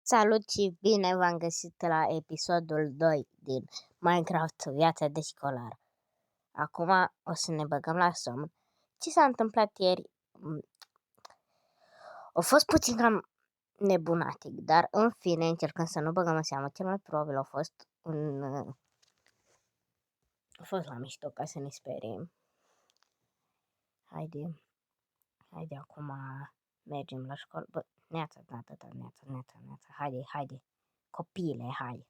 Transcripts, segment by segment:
Salut și bine v-am găsit la episodul 2 din Minecraft Viața de școlar. Acum o să ne băgăm la somn. Ce s-a întâmplat ieri? A fost puțin cam nebunatic, dar în fine încercăm să nu băgăm în seamă. Cel mai probabil a fost la mișto ca să ne speriem. Haide acum mergem la școală. Bă, neața, haide, copiile, hai.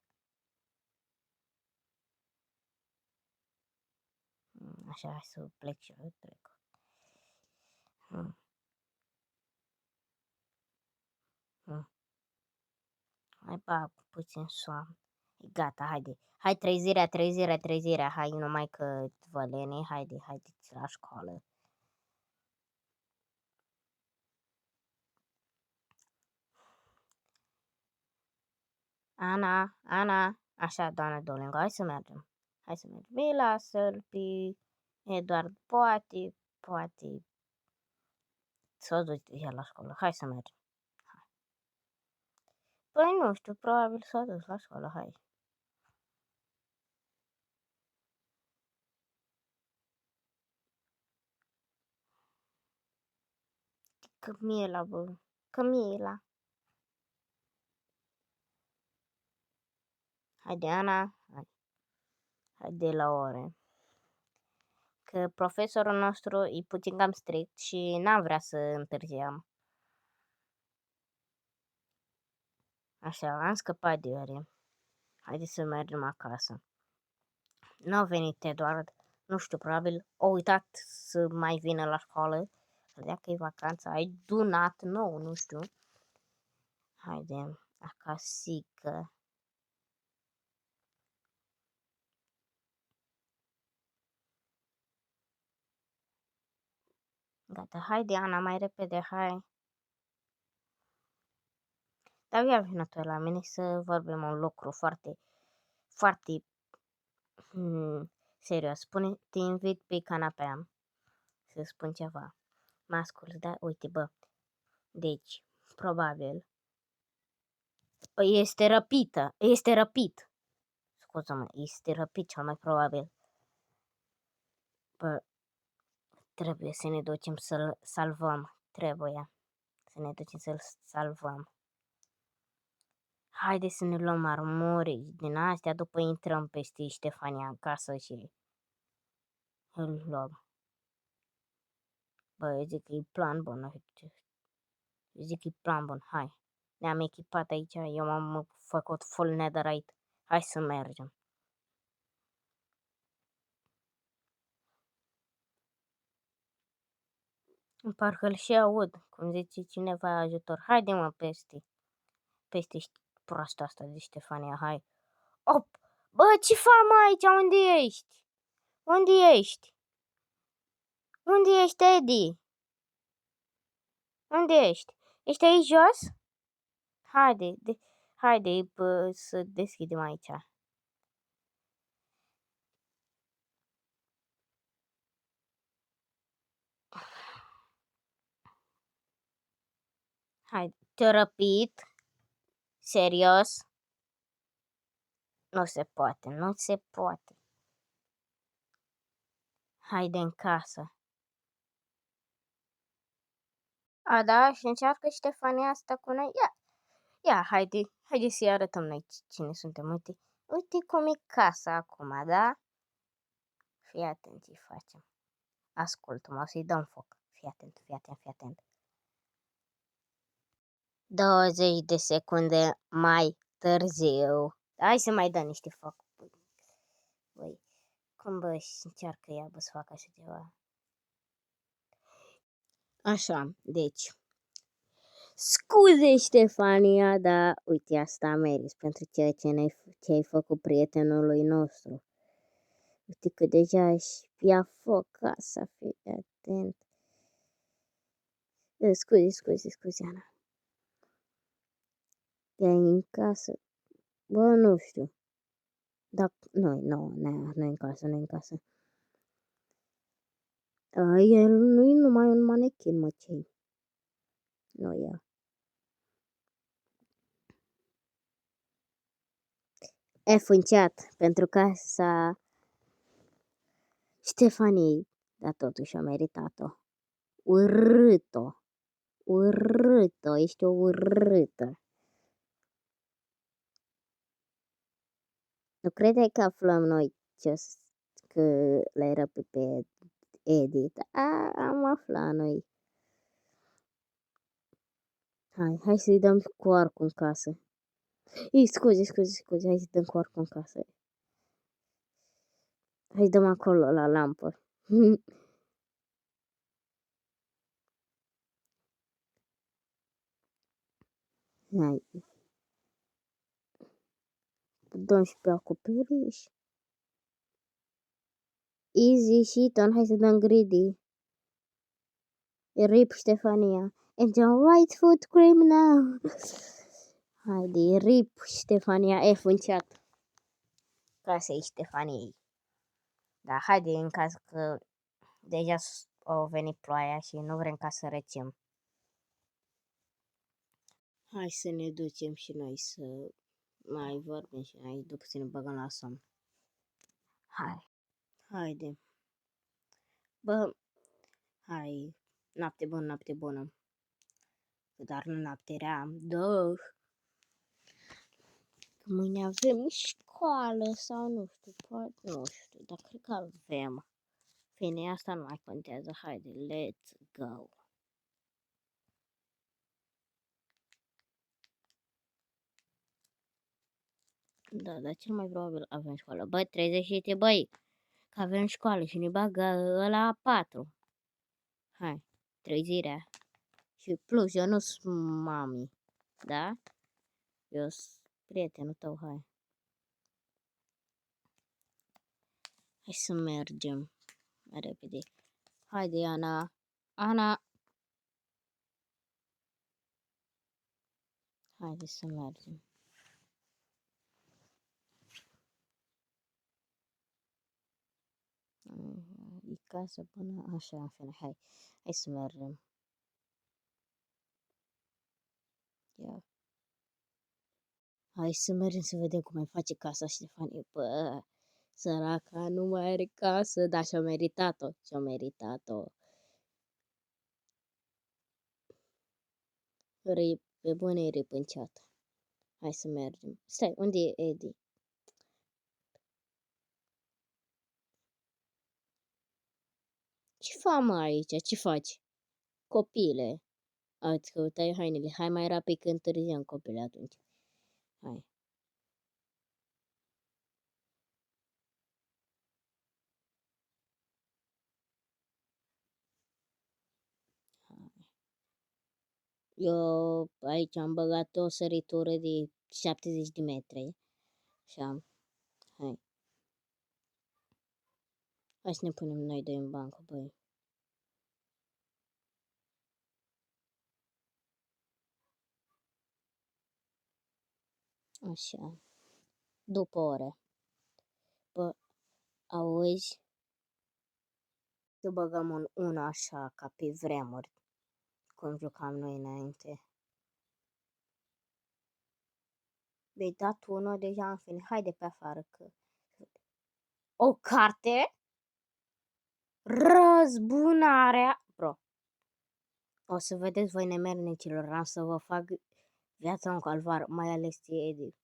Așa, hai să plec și eu, trec. Hai bag puțin somn. Gata, haide. Hai trezirea, hai numai că vă lene, haideți la școală. Ana, așa, doamna Dolengo, hai să mergem. Ei, lasă-l pe Eduard, poate să duci el la școală, hai să mergem. Păi nu știu, probabil s-a dus la școală, hai. Cămiela. Haide, Ana, haide la ore. Că profesorul nostru e puțin cam strict și n-am vrea să întârziem. Așa, am scăpat de ore. Haideți să mergem acasă. N-a venit Eduard, nu știu, probabil a uitat să mai vină la școală. Credea că e vacanță, ai dunat nou, nu știu. Haide, acasică. Gata, haide Ana, mai repede, hai. Dar ia vină tu la mine să vorbim un lucru foarte serios. Te invit pe canapea să spun ceva. Mă ascult, da? Uite, bă. Deci, probabil, este răpit. Scuză-mă, este răpit cel mai probabil. Bă, trebuie să ne ducem să-l salvăm. Trebuie să ne ducem să-l salvăm. Haide să ne luăm armuri din astea, după intrăm peste Ștefania în casă și îl luăm. Bă, eu zic că e plan bun, hai. Ne-am echipat aici, eu m-am făcut full netherite. Hai să mergem. Parcă-l și aud, cum zice cineva ajutor. Haide mă peste proasta asta de Ștefania, hai. Op! Bă, ce faci mă aici? Unde ești? Unde ești, Edi? Unde ești? Ești aici jos? Haide, să deschidem aici. Hai, te răpit? Serios? Nu se poate. Haide în casă. A, da, și încearcă Ștefania asta cu noi? Ia, haide să-i arătăm noi cine suntem. Uite cum e casa acum, da? Fii atent ce facem. Ascultă-mă, o să-i dăm foc. Fii atent. 20 de secunde mai târziu. Hai să mai dăm niște foc. Băi, cum bă, încearcă ea să facă așa ceva. Așa, deci. Scuze, Ștefania, dar uite, asta meriți pentru ceea ce ai făcut prietenului nostru. Uite că deja își ia foc casa, fii atent. Scuze, Ana. E în casă? Bă, nu știu. Dar nu e în casă. El nu e numai un manechin, mă, ce-i. Nu e. F în chat pentru casa Ștefaniei, dar totuși a meritat-o. Urât-o. Urâtă, ești o urâtă. Nu credeai că aflăm noi că le răpi pe Edit? Am aflat noi. Hai să-i dăm cu arcul în casă. Scuze, hai să dăm cu arcul în casă. Hai să dăm acolo la lampă. Hai. Dăm și pe acoperiș. Easy shit-on, hai să dăm greedy. Rip Ștefania. And your right foot cream now. Haide, rip Ștefania, F în chat. Casa e Ștefaniei. Da, haide, în caz că deja a venit ploaia și nu vrem ca să răcem. Hai să ne ducem și noi să mai vorbim și noi după să ne băgăm la somn. Haide. Bă, hai, noapte bună. Dar nu noapte rea, Mâine avem școală sau nu știu, poate, nu știu, dar cred că avem. Fine, asta nu mai contează, haide, let's go. Da, dar cel mai probabil avem școală. Băi, trezește-te, băi, că avem școală și ne bagă ăla 4. Hai, trezirea. Și plus, eu nu sunt mami, da? Eu sunt prietenul tău, hai. Hai să mergem mai repede. Haide, Ana. Ana. Haide să mergem. E casă până așa, în fine, hai să mergem. Ia. Hai să mergem să vedem cum mai face casa Ștefanie. Bă, săraca nu mai are casă, dar și-a meritat-o. Și-a meritat-o. Pe bune rip în chat. Hai să mergem. Stai, unde e Edi? Ce faci aici? Ce faci? Copile. Ați căutat hainele. Hai mai rapid că întârziam, copile, atunci. Hai. Eu aici am băgat o săritură de 70 de metri. Așa. Hai. Hai să ne punem noi doi în bancă, băi. Așa. După ore. Bă, auzi? Să băgăm în una așa, ca pe vremuri, cum jucam noi înainte. Vei dat unul deja, în fine. Haide pe afară că... O carte? Răzbunarea! Bro. O să vedeți voi nemernicilor, am să vă fac viața un calvar, mai ales ție, Edi.